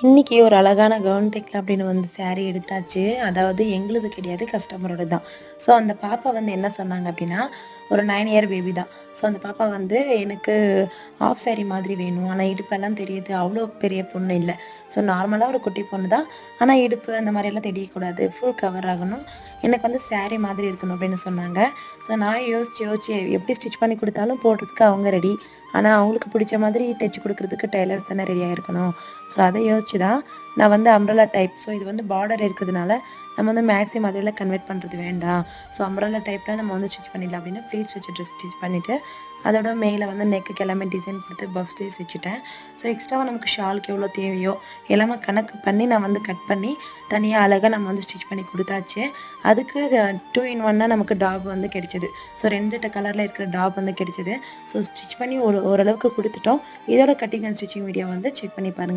இன்னைக்கு ஒரு அழகான கவுன் தைக்கலாம் அப்படின்னு வந்து saree எடுத்தாச்சு. அதாவது எங்களுது கிடையாது, கஸ்டமரோட தான். ஸோ அந்த பாப்பா வந்து என்ன சொன்னாங்க அப்படின்னா, ஒரு 9 இயர் பேபி தான். ஸோ அந்த பாப்பா வந்து எனக்கு ஹாஃப் saree மாதிரி வேணும். ஆனா இடுப்பெல்லாம் தெரியுது. அவ்வளோ பெரிய பொண்ணு இல்ல. ஸோ நார்மலா ஒரு குட்டி பொண்ணு தான். ஆனா இடுப்பு அந்த மாதிரியெல்லாம் தெரியக்கூடாது. ஃபுல் கவர் ஆகணும். எனக்கு வந்து saree மாதிரி இருக்கணும் அப்படின்னு சொன்னாங்க. ஸோ நான் யோசிச்சு எப்படி ஸ்டிச் பண்ணி குடுத்தாலும் போடுறதுக்கு அவங்க ரெடி. ஆனா அவங்களுக்கு பிடிச்ச மாதிரி தைச்சு குடுக்குறதுக்கு டெய்லர்ஸ் தானே ரெடியா இருக்கணும். ஸோ அதை யோசிச்சு தான் நான் வந்து அம்ப்ரெல்லா டைப். ஸோ இது வந்து பார்டர் இருக்கிறதுனால நம்ம வந்து மேக்ஸி மாதிரிலாம் கன்வெர்ட் பண்ணுறது வேண்டாம். ஸோ அம்ப்ரெல்லா டைப்பில் நம்ம வந்து ஸ்டிச் பண்ணிடலாம் அப்படின்னு ப்ளீட்ஸ் வச்சுட்டு ஸ்டிச் பண்ணிவிட்டு அதோட மேலே வந்து நெக்குக்கு எல்லாமே டிசைன் கொடுத்து பஃப் ஸ்லீவ்ஸ் வச்சுட்டேன். ஸோ எக்ஸ்ட்ராவாக நமக்கு ஷாலுக்கு எவ்வளோ தேவையோ எல்லாமே கணக்கு பண்ணி நான் வந்து கட் பண்ணி தனியாக அழகாக நம்ம வந்து ஸ்டிச் பண்ணி கொடுத்தாச்சு. அதுக்கு 2 in 1 நமக்கு டாப் வந்து கிடைச்சிது. ஸோ 2 கலரில் இருக்கிற டாப் வந்து கிடைச்சிது. ஸோ ஸ்டிச் பண்ணி ஓரளவுக்கு கொடுத்துட்டோம். இதோட கட்டிங் அண்ட் ஸ்டிச்சிங் வீடியோ வந்து செக் பண்ணி பாருங்கள்.